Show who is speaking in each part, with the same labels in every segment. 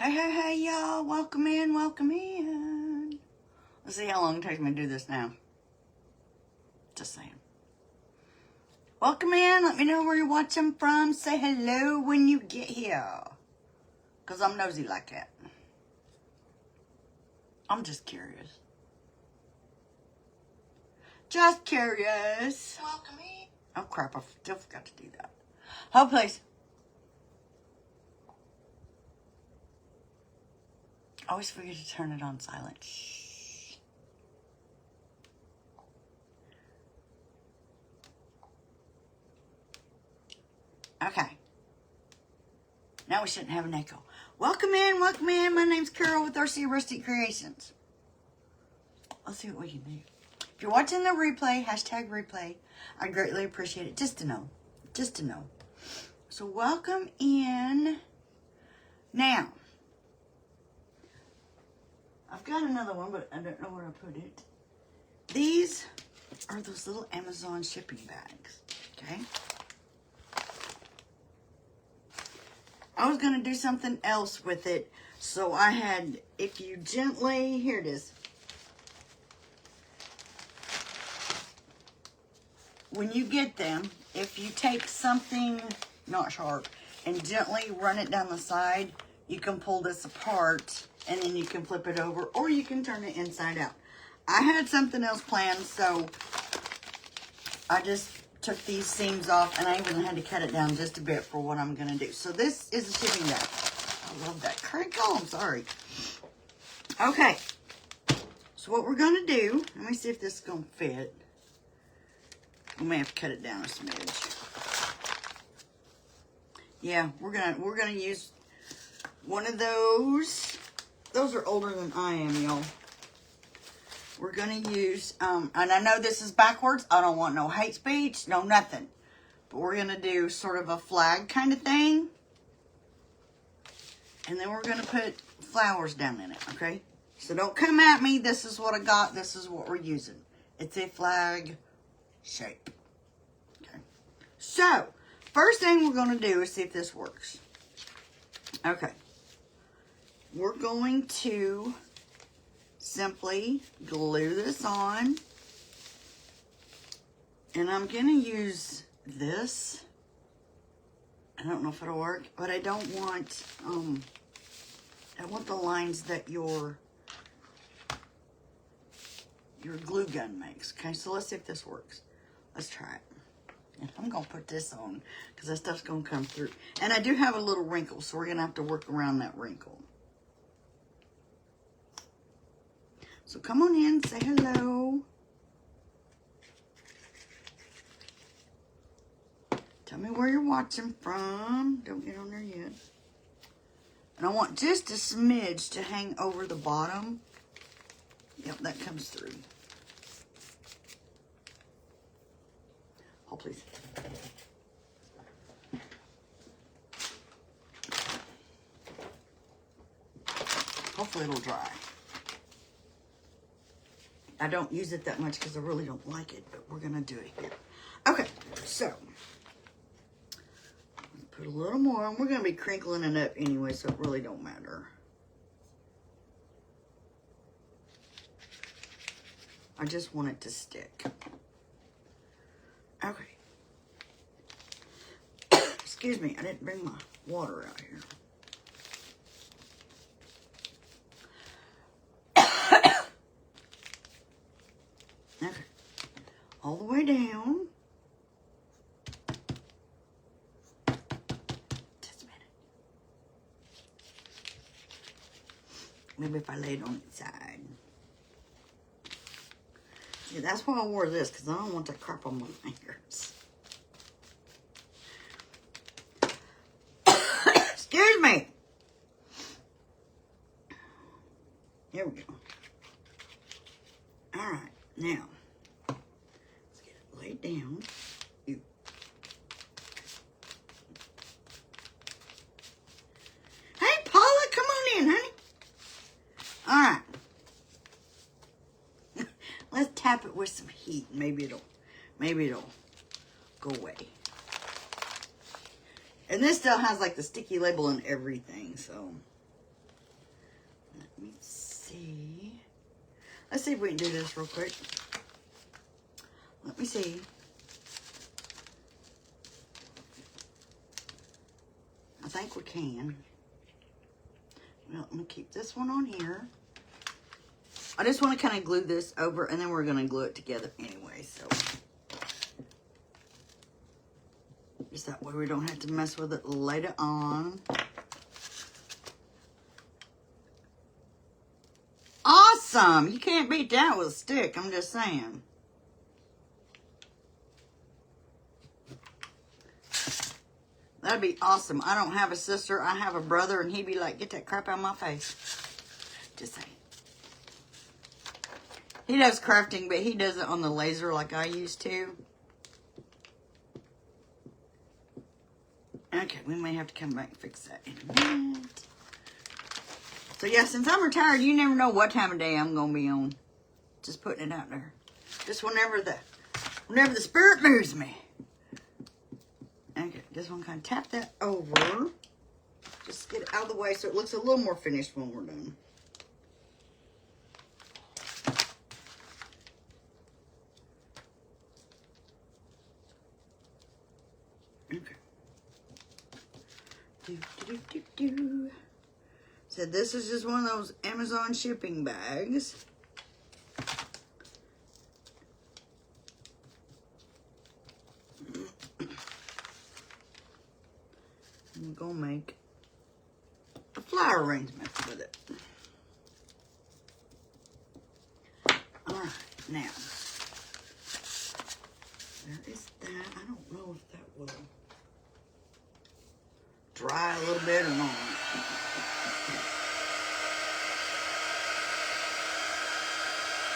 Speaker 1: Hey, y'all. Welcome in, welcome in. Let's see how long it takes me to do this now. Just saying. Welcome in. Let me know where you're watching from. Say hello when you get here. Because I'm nosy like that. I'm just curious. Just curious. Welcome in. Oh, crap. I still forgot to do that. Hold, please. Always forget to turn it on silent. Shh. Okay. Now we shouldn't have an echo. Welcome in, welcome in. My name's Carol with RC Rustic Creations. Let's see what we can do. If you're watching the replay, hashtag replay, I'd greatly appreciate it. Just to know. Just to know. So welcome in. Now, I've got another one, but I don't know where I put it. These are those little Amazon shipping bags, okay? I was going to do something else with it, so I had, if you gently, here it is. When you get them, if you take something not sharp and gently run it down the side, you can pull this apart and then you can flip it over, or you can turn it inside out. I had something else planned, so I just took these seams off, and I even had to cut it down just a bit for what I'm going to do. So this is a shipping bag. I love that crinkle. I'm sorry. Okay. So what we're going to do, let me see if this is going to fit. We may have to cut it down a smidge. Yeah, we're gonna use one of those. Those are older than I am, y'all. We're going to use, and I know this is backwards. I don't want no hate speech, no nothing. But we're going to do sort of a flag kind of thing. And then we're going to put flowers down in it, okay? So don't come at me. This is what I got. This is what we're using. It's a flag shape. Okay. So, first thing we're going to do is see if this works. Okay. We're going to simply glue this on, and I'm going to use this. I don't know if it'll work, but I don't want, I want the lines that your glue gun makes. Okay, so let's see if this works. Let's try it. And I'm going to put this on because that stuff's going to come through. And I do have a little wrinkle, so we're going to have to work around that wrinkle. So come on in, say hello. Tell me where you're watching from. Don't get on there yet. And I want just a smidge to hang over the bottom. Yep, that comes through. Hold, please. Hopefully it'll dry. I don't use it that much because I really don't like it, but we're going to do it here. Okay, so put a little more, and we're going to be crinkling it up anyway, so it really don't matter. I just want it to stick. Okay. Excuse me, I didn't bring my water out here. Okay, all the way down. Just a minute. Maybe if I lay it on its side. Yeah, that's why I wore this, because I don't want that crap on my fingers. Excuse me. Here we go. All right, now, let's get it laid down. Ew. Hey, Paula, come on in, honey. All right. Let's tap it with some heat. Maybe it'll go away. And this still has like the sticky label and everything, so. me see. Let's see if we can do this real quick. Let me see. I think we can. Well, I'm going to keep this one on here. I just want to kind of glue this over, and then we're going to glue it together anyway, so. Just that way we don't have to mess with it later on. Awesome! You can't beat that with a stick, I'm just saying. That'd be awesome. I don't have a sister, I have a brother, and he'd be like, get that crap out of my face. Just saying. He does crafting, but he does it on the laser like I used to. Okay, we may have to come back and fix that in a minute. So yeah, since I'm retired, you never know what time of day I'm gonna be on. Just putting it out there. Just whenever the spirit moves me. Okay, just want to kind of tap that over. Just get it out of the way so it looks a little more finished when we're done. Okay. So this is just one of those Amazon shipping bags. I'm gonna make a flower arrangement with it. Alright, now there is that. I don't know if that will dry a little bit or not.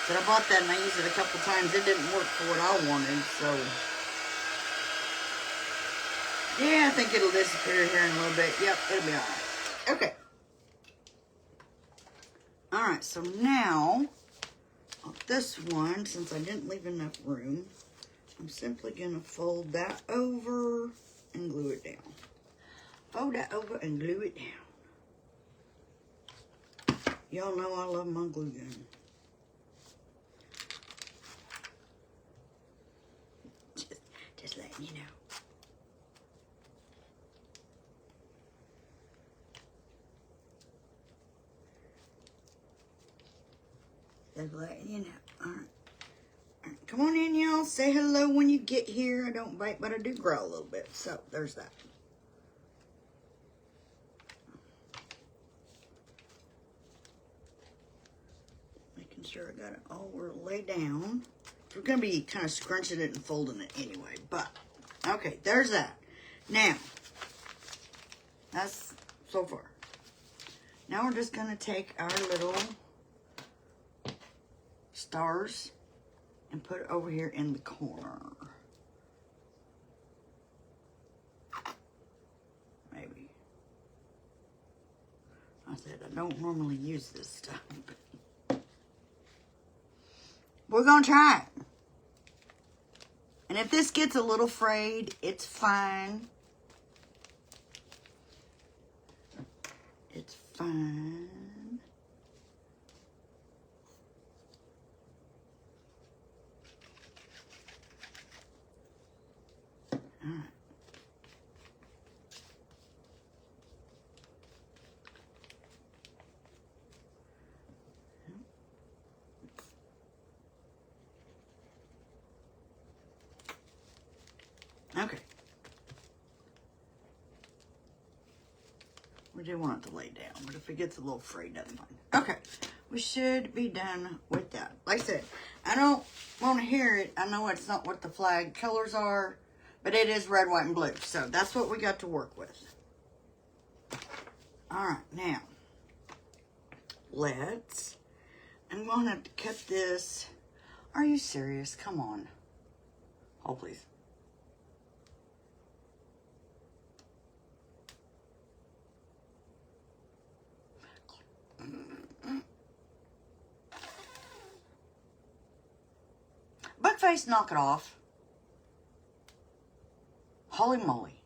Speaker 1: So I bought that and I used it a couple times. It didn't work for what I wanted, so yeah, I think it'll disappear here in a little bit. Yep, it'll be alright. Okay. Alright, so now on this one, since I didn't leave enough room, I'm simply gonna fold that over and glue it down. Fold that over and glue it down. Y'all know I love my glue gun. Just letting you know. Just letting you know. Alright. Alright. Come on in, y'all. Say hello when you get here. I don't bite, but I do growl a little bit. So, there's that. Making sure I got it all laid down. We're going to be kind of scrunching it and folding it anyway. But, okay, there's that. Now, that's so far. Now we're just going to take our little stars and put it over here in the corner. Maybe. I said I don't normally use this stuff. We're going to try it. And if this gets a little frayed, it's fine. It's fine. All right. Okay. We do want it to lay down, but if it gets a little frayed, that's fine. Okay. We should be done with that. Like I said, I don't want to hear it. I know it's not what the flag colors are, but it is red, white, and blue. So that's what we got to work with. All right, now I'm going to have to cut this. Are you serious? Come on. Hold, please. Buckface, knock it off. Holy moly.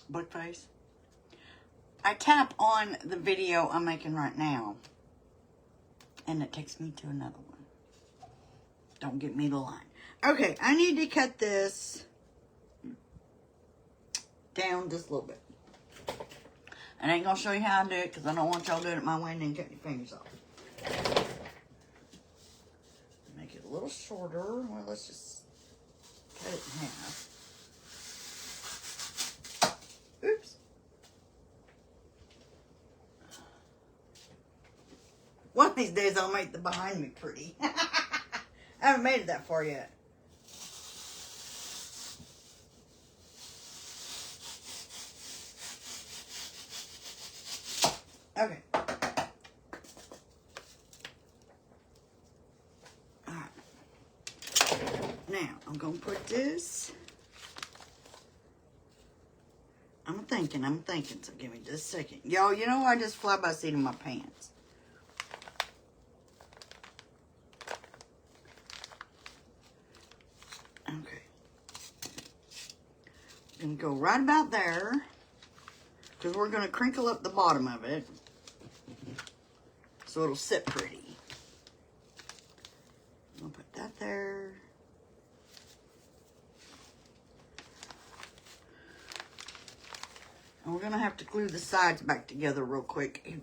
Speaker 1: Book face. I tap on the video I'm making right now, and it takes me to another one. Don't get me the line. Okay, I need to cut this down just a little bit. I ain't gonna show you how to do it because I don't want y'all doing it my way and then cutting your fingers off. Make it a little shorter. Well, let's just cut it in half. Oops. One of these days I'll make the behind me pretty. I haven't made it that far yet. Okay. Alright. Now, I'm going to put this. I'm thinking, so give me just a second. Y'all, you know I just fly by seat in my pants. Okay. I'm going to go right about there, because we're going to crinkle up the bottom of it so it'll sit pretty. I'm going to put that there. And we're going to have to glue the sides back together real quick.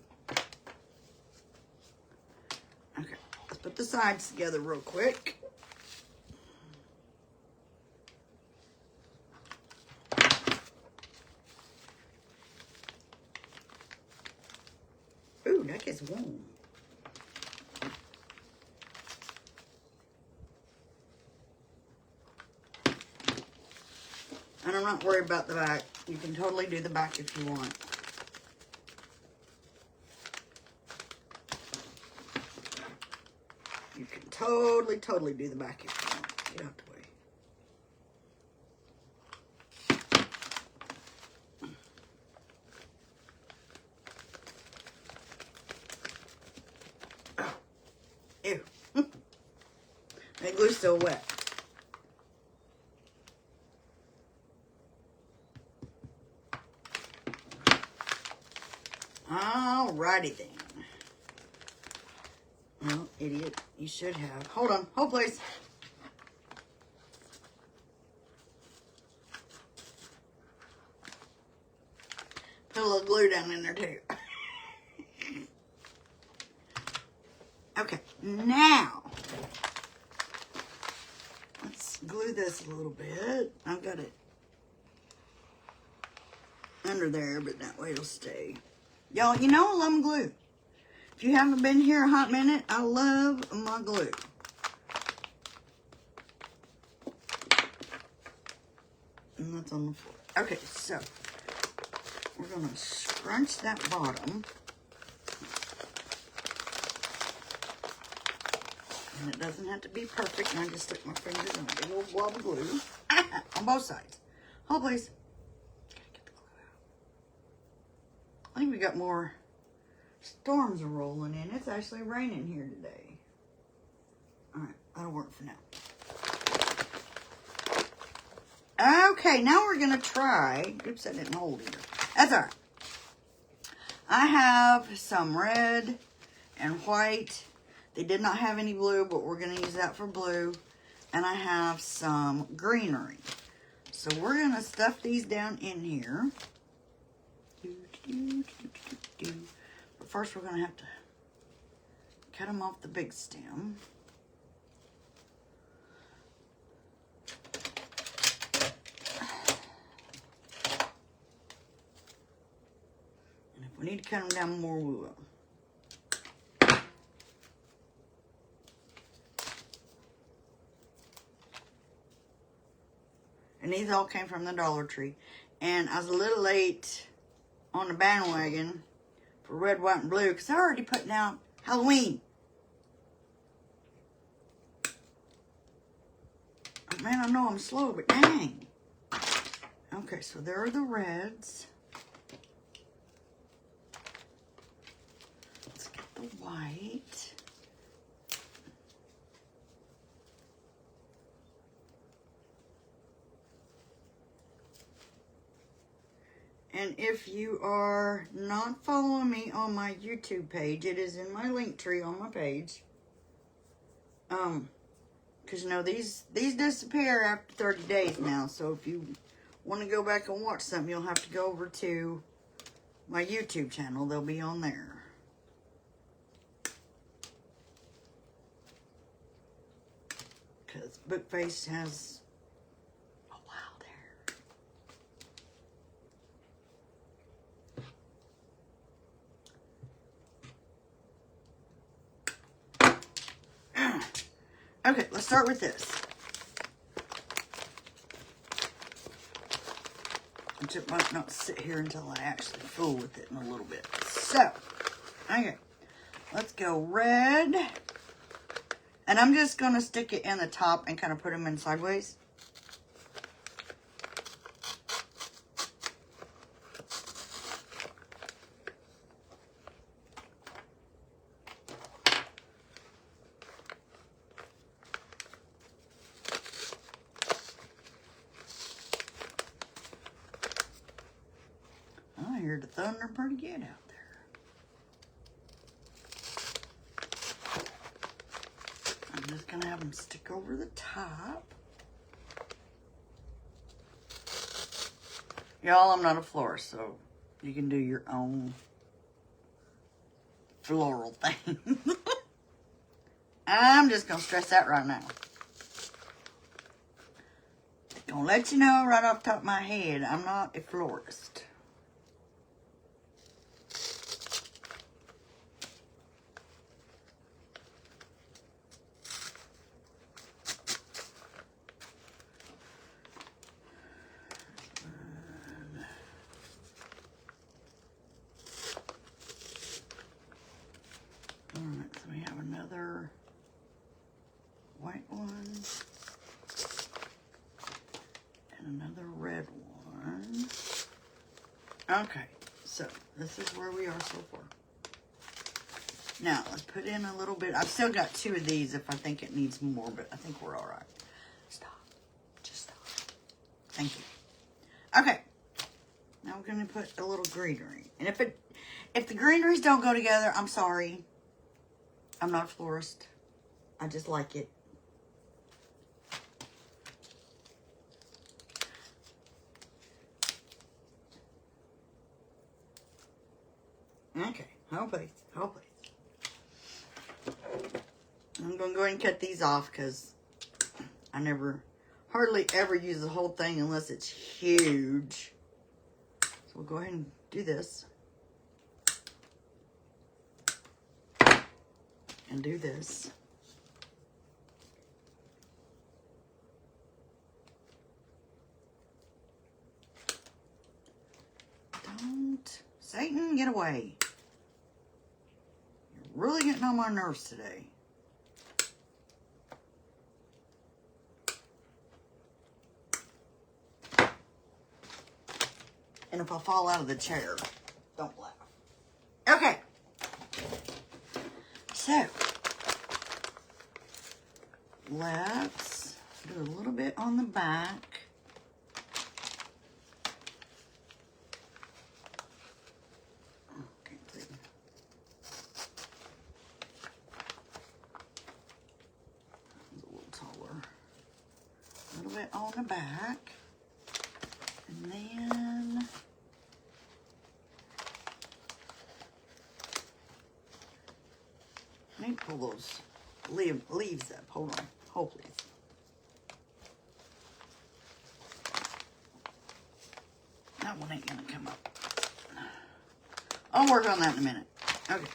Speaker 1: Okay, let's put the sides together real quick. Ooh, that gets warm. And I'm not worried about the back. You can totally do the back if you want. You can totally do the back if you want. Get out the way. Oh. Ew. That glue's still wet. Alrighty then. Well, idiot, you should have. Hold on, hold please. Put a little glue down in there too. Okay, now let's glue this a little bit. I've got it under there, but that way it'll stay. Y'all, you know I love glue. If you haven't been here a hot minute, I love my glue. And that's on the floor. Okay, so we're going to scrunch that bottom. And it doesn't have to be perfect. And I just stick my fingers in a big old blob of glue on both sides. Hold please. Get the glue out. I think we got more storms are rolling in. It's actually raining here today. Alright, that'll work for now. Okay, now we're going to try. Oops, I didn't hold either. That's alright. I have some red and white. They did not have any blue, but we're going to use that for blue. And I have some greenery. So we're going to stuff these down in here. But first we're going to have to cut them off the big stem. And if we need to cut them down more, we will. And these all came from the Dollar Tree. And I was a little late on the bandwagon for red, white, and blue because I already putting out Halloween. Oh, man, I know I'm slow, but dang. Okay, so there are the reds. Let's get the white. And if you are not following me on my YouTube page, it is in my link tree on my page. Because you know, these disappear after 30 days now. So if you want to go back and watch something, you'll have to go over to my YouTube channel. They'll be on there. Because VASE has a while there. Okay, let's start with this. It might not sit here until I actually fool with it in a little bit. So, okay, let's go red. And I'm just going to stick it in the top and kind of put them in sideways. I hear the thunder pretty good out there. I'm just going to have them stick over the top. Y'all, I'm not a florist, so you can do your own floral thing. I'm just going to stress that right now. Gonna let you know right off the top of my head, I'm not a florist. Alright, so we have another white one. And another red one. Okay, so this is where we are so far. Now, let's put in a little bit. I've still got 2 of these if I think it needs more, but I think we're all right. Stop. Just stop. Thank you. Okay. Now we're going to put a little greenery. And if the greeneries don't go together, I'm sorry. I'm not a florist. I just like it. Okay, hold please, hold please. I'm going to go ahead and cut these off because I hardly ever use the whole thing unless it's huge. So we'll go ahead and do this. And do this. Don't. Satan, get away. You're really getting on my nerves today. And if I fall out of the chair, don't laugh. Okay. So, let's do a little bit on the back. Okay, please. A little taller. A little bit on the back. And then I need to pull those leaves up. Hold on. Hold, please. That one ain't gonna come up. I'll work on that in a minute. Okay.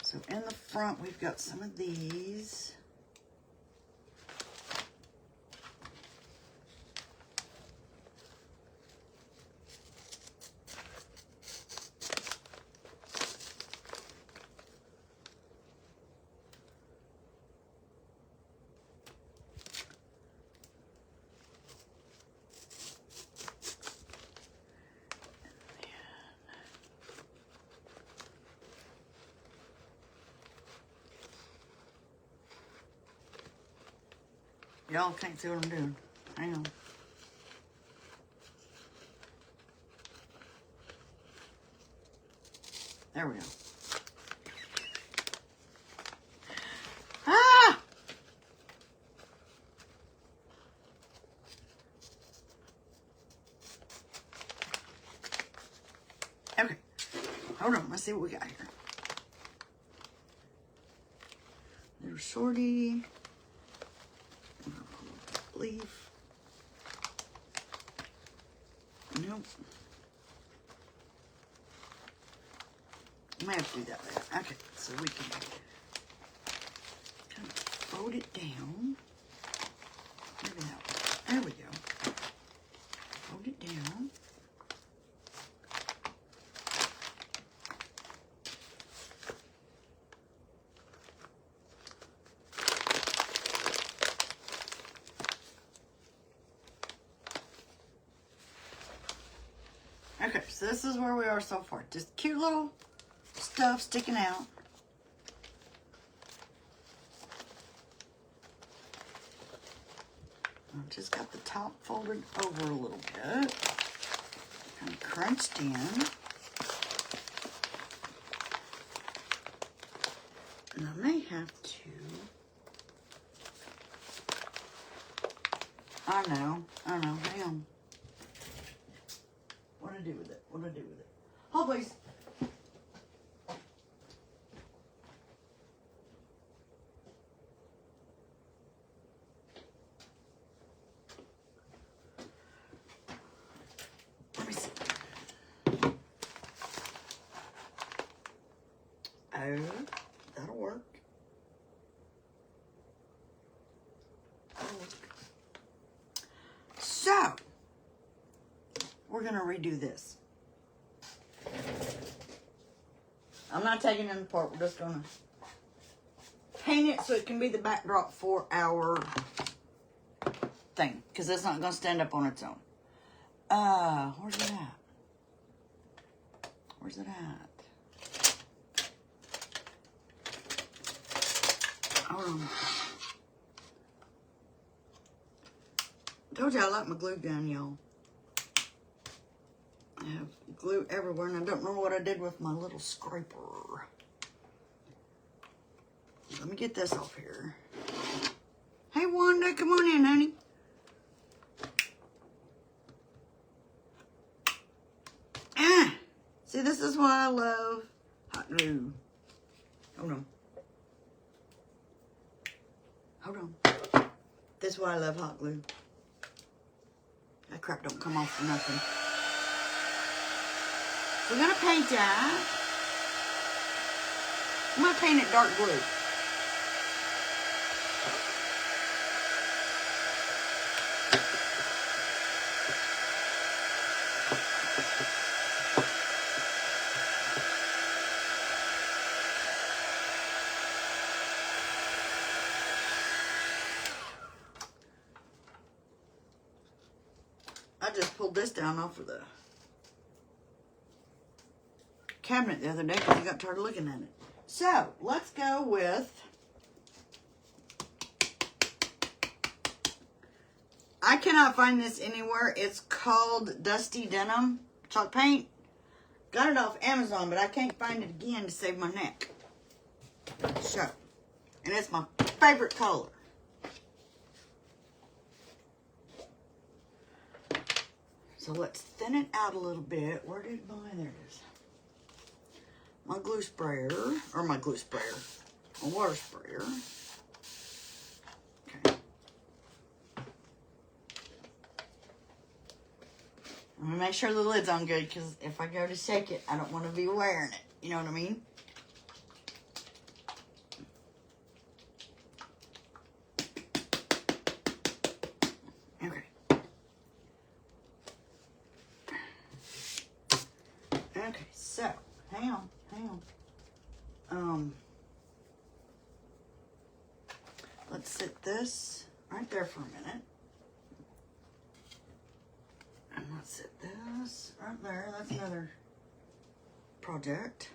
Speaker 1: So in the front, we've got some of these. Y'all can't see what I'm doing. Hang on. There we go. Ah! Okay. Hold on. Let's see what we got here. Little shorty. Leaf. Nope. I might have to do that later. Okay, so we can kind of fold it down. Maybe that way. There we go. Fold it down. Okay, so this is where we are so far. Just cute little stuff sticking out. I've just got the top folded over a little bit. Kind of crunched in. And I may have to... I know. Hang on. What do I do with it? Hold, please. Let me see. Oh, that'll work. So, we're going to redo this. I'm not taking it apart. We're just going to paint it so it can be the backdrop for our thing. Because it's not going to stand up on its own. Where's it at? Hold on. Told you I like my glue gun, y'all. I have glue everywhere, and I don't know what I did with my little scraper. Let me get this off here. Hey, Wanda, come on in, honey. See, this is why I love hot glue. Hold on. This is why I love hot glue. That crap don't come off for nothing. We're going to paint that. I'm going to paint it dark blue. I just pulled this down off of the cabinet the other day because I got tired of looking at it. So, let's go with... I cannot find this anywhere. It's called Dusty Denim chalk paint. Got it off Amazon, but I can't find it again to save my neck. So, and it's my favorite color. So let's thin it out a little bit. Where did there it is. My glue sprayer, or my glue sprayer, a water sprayer. Okay. I'm gonna make sure the lid's on good, because if I go to shake it, I don't want to be wearing it. You know what I mean? Okay, so, hang on. Let's sit this right there for a minute. And let's sit this right there. That's another project.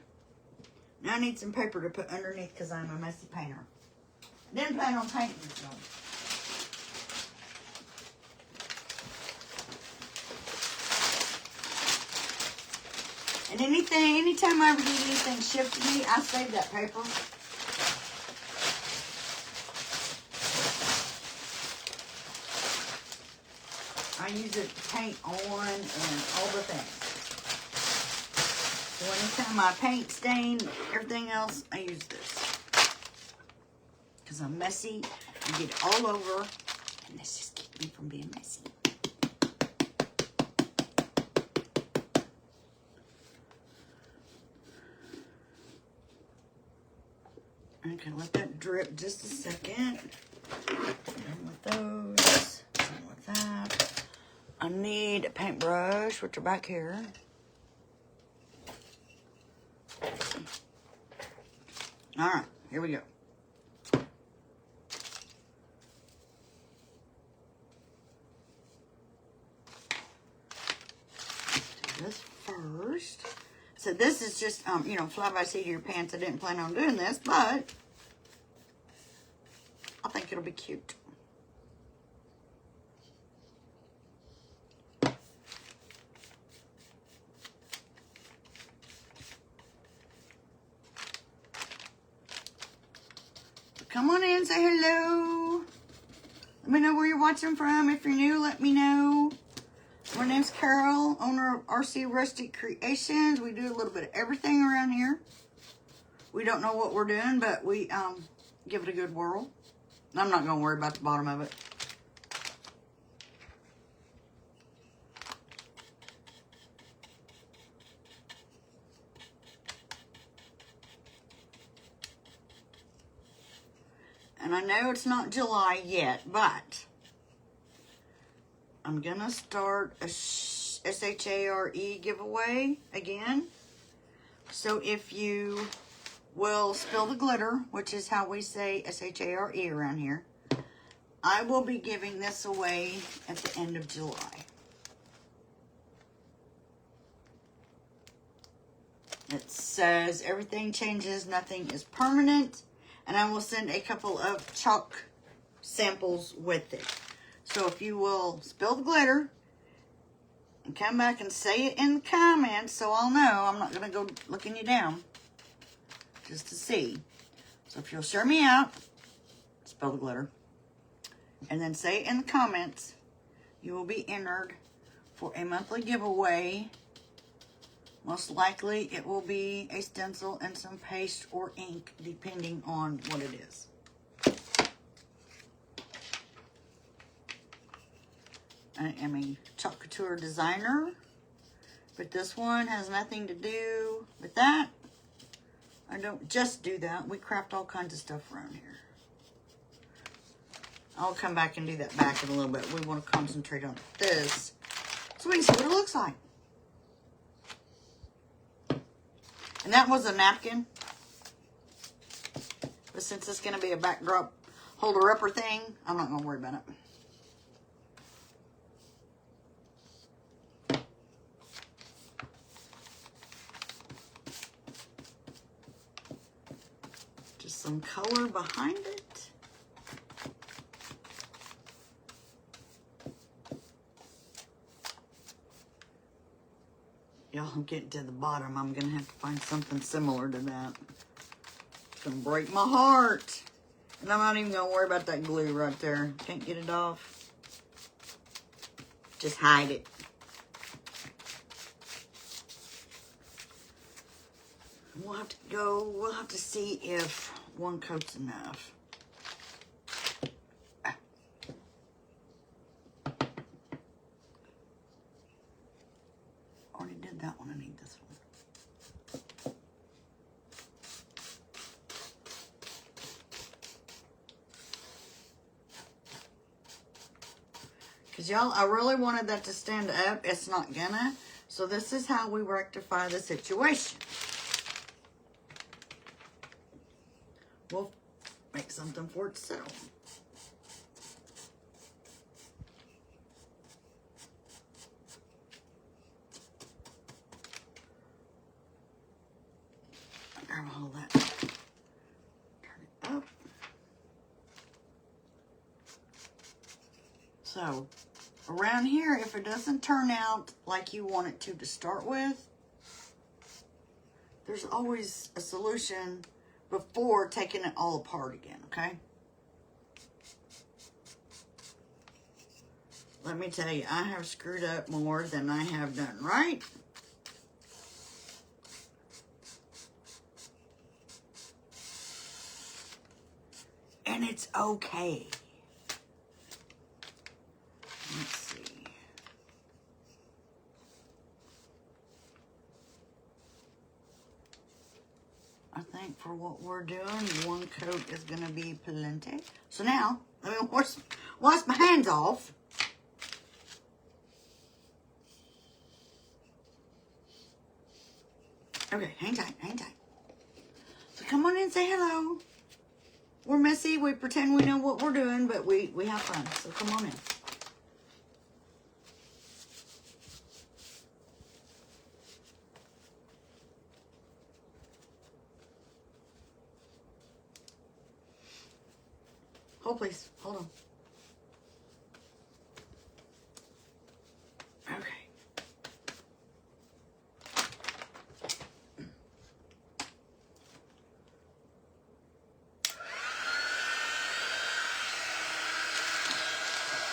Speaker 1: Now I need some paper to put underneath because I'm a messy painter. Didn't plan on painting this one. And anytime I ever get anything shipped to me, I save that paper. I use it to paint on and all the things. So anytime I paint, stain, everything else, I use this. Because I'm messy, I get it all over, and this just keeps me from being messy. Okay, let that drip just a second. Done with those, done with that. I need a paintbrush, which are back here. All right, here we go. Do this first. So this is just, you know, fly by seat of your pants. I didn't plan on doing this, but I think it'll be cute. Come on in, say hello. Let me know where you're watching from. If you're new, let me know. My name's Carol, owner of RC Rustic Creations. We do a little bit of everything around here. We don't know what we're doing, but we give it a good whirl. I'm not going to worry about the bottom of it. And I know it's not July yet, but I'm going to start a SHARE giveaway again. So if you will spill the glitter, which is how we say SHARE around here, I will be giving this away at the end of July. It says everything changes, nothing is permanent. And I will send a couple of chalk samples with it. So if you will spill the glitter and come back and say it in the comments so I'll know, I'm not going to go looking you down just to see. So if you'll share me out, spill the glitter, and then say it in the comments, you will be entered for a monthly giveaway. Most likely it will be a stencil and some paste or ink, depending on what it is. I am a chalk couture designer, but this one has nothing to do with that. I don't just do that. We craft all kinds of stuff around here. I'll come back and do that back in a little bit. We want to concentrate on this so we can see what it looks like. And that was a napkin. But since it's going to be a backdrop holder-upper thing, I'm not going to worry about it. Just some color behind it. Y'all, I'm getting to the bottom. I'm going to have to find something similar to that. It's going to break my heart. And I'm not even going to worry about that glue right there. Can't get it off. Just hide it. We'll have to see if one coat's enough. Already did that one. I need this one. Because y'all, I really wanted that to stand up. It's not gonna. So this is how we rectify the situation. We'll make something for itself. Grab all that. Turn it up. So, around here, if it doesn't turn out like you want it to start with, there's always a solution before taking it all apart again, okay? Let me tell you, I have screwed up more than I have done right. And it's okay. Let's see. I think for what we're doing, one coat is going to be plenty. So now, let me wash my hands off. Okay, hang tight, hang tight. So come on in and say hello. We're messy. We pretend we know what we're doing, but we have fun. So come on in. Hold, please. Hold on. Okay.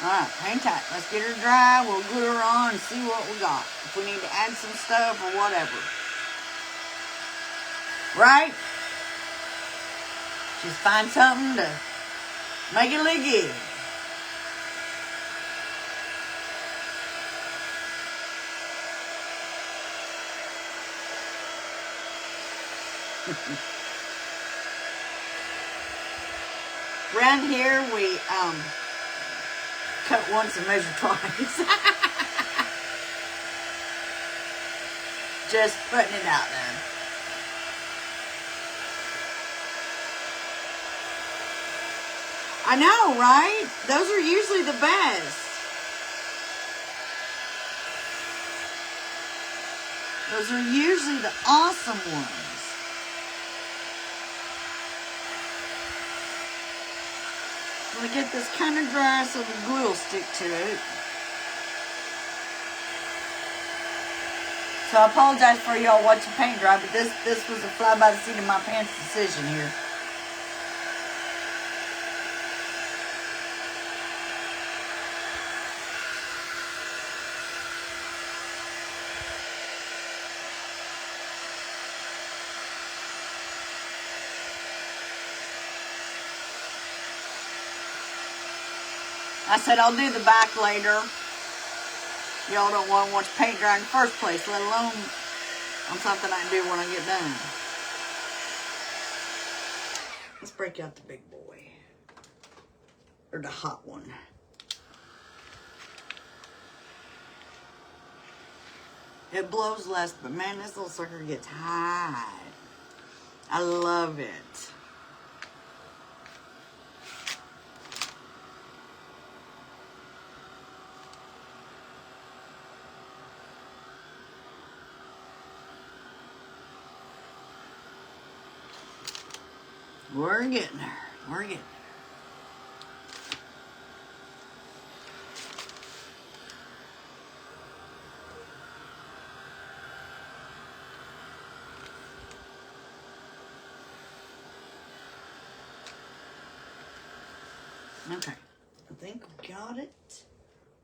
Speaker 1: Alright, hang tight. Let's get her dry. We'll glue her on and see what we got. If we need to add some stuff or whatever. Right? Just find something to make it look good. Around here we cut once and measure twice. Just putting it out there. I know, right? Those are usually the best. Those are usually the awesome ones. I'm going to get this kind of dry so the glue will stick to it. So I apologize for y'all watching paint dry, but this was a fly by the seat of my pants decision here. I said I'll do the back later. Y'all don't want to watch paint dry in the first place, let alone on something I can do when I get done. Let's break out the big boy. Or the hot one. It blows less, but man, this little sucker gets hot. I love it. We're getting there. We're getting there. Okay. I think we got it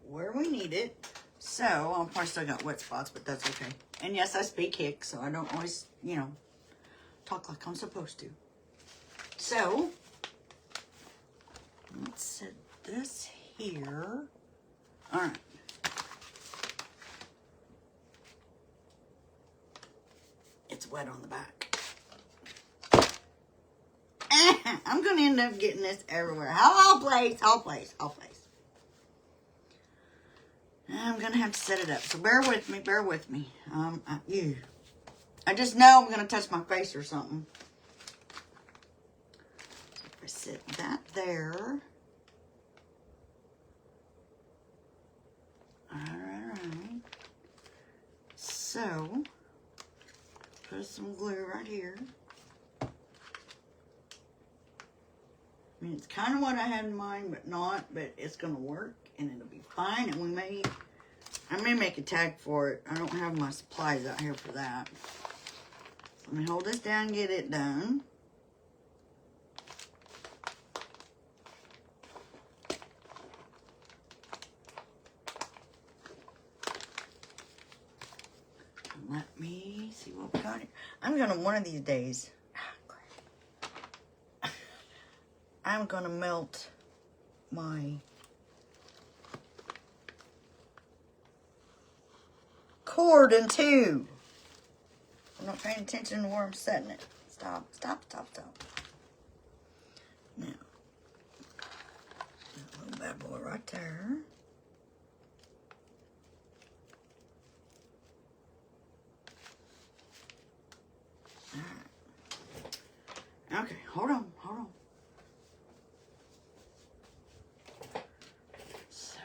Speaker 1: where we need it. So, I'll probably still got wet spots, but that's okay. And yes, I speak hick, so I don't always, you know, talk like I'm supposed to. So, let's set this here. All right. It's wet on the back. I'm going to end up getting this everywhere. All place. I'm going to have to set it up. So, bear with me. I just know I'm going to touch my face or something. Sit that there. Alright. So, put some glue right here. I mean, it's kind of what I had in mind, but not. But it's going to work, and it'll be fine. And I may make a tag for it. I don't have my supplies out here for that. Let me hold this down and get it done. Let me see what we got here. I'm gonna, one of these days, I'm gonna melt my cord in two. I'm not paying attention to where I'm setting it. Stop, stop, stop, stop. Now, that little bad boy right there. Okay, hold on, hold on. So.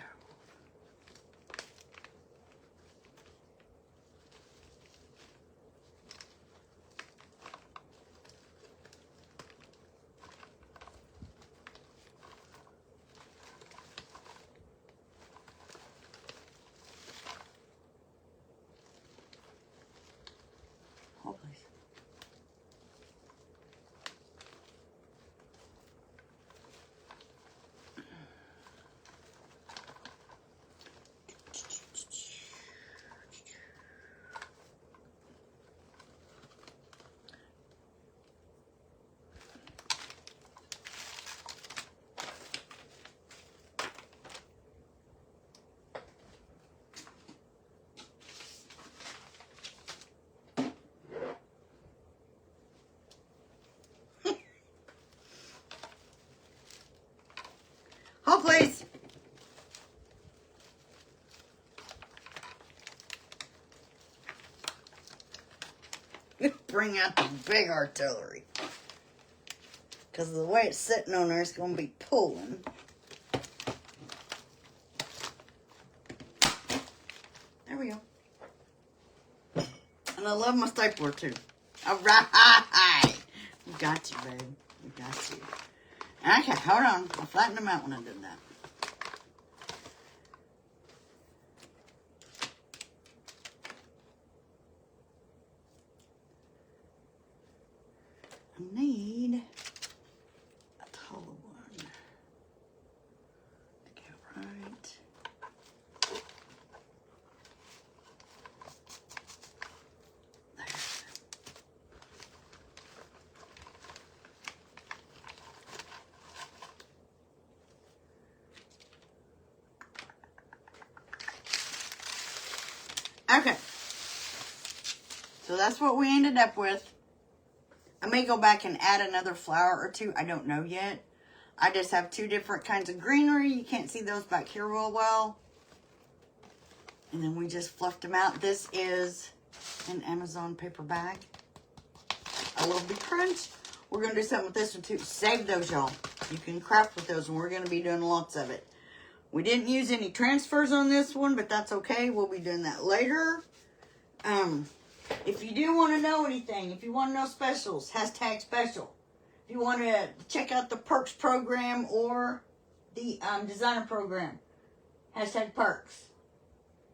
Speaker 1: Hold please. Hold please. Bring out the big artillery. Because of the way it's sitting on there, it's going to be pulling. There we go. And I love my stapler too. All right. We got you, babe. We got you. Okay, hold on. I'll flatten them out when I do that. I need a taller one to go right. There. Okay. So that's what we ended up with. I may go back and add another flower or two. I don't know yet. I just have two different kinds of greenery. You can't see those back here real well. And then we just fluffed them out. This is an Amazon paper bag. I love the crunch. We're going to do something with this one too. Save those, y'all. You can craft with those, and we're going to be doing lots of it. We didn't use any transfers on this one, but that's okay. We'll be doing that later. If you do want to know anything, if you want to know specials, hashtag special. If you want to check out the perks program or the designer program, hashtag perks.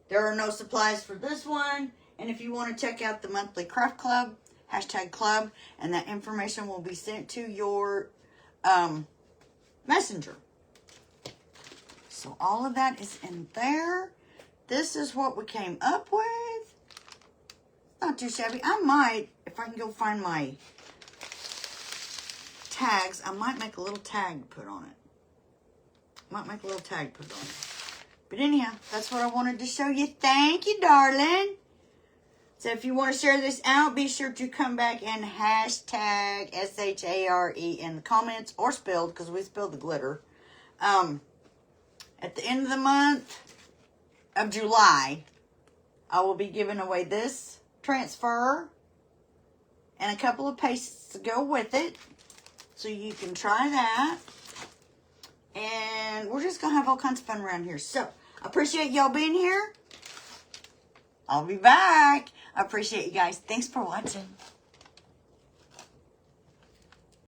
Speaker 1: There are no supplies for this one. And if you want to check out the monthly craft club, hashtag club, and that information will be sent to your messenger. So all of that is in there. This is what we came up with. Not too shabby. I might, if I can go find my tags, I might make a little tag to put on it. Might make a little tag to put on it. But anyhow, that's what I wanted to show you. Thank you, darling. So if you want to share this out, be sure to come back and hashtag SHARE in the comments, or spelled, because we spelled the glitter. At the end of the month of July, I will be giving away this transfer and a couple of pastes to go with it, so you can try that. And we're just gonna have all kinds of fun around here. So I appreciate y'all being here. I'll be back. I appreciate you guys. Thanks for watching.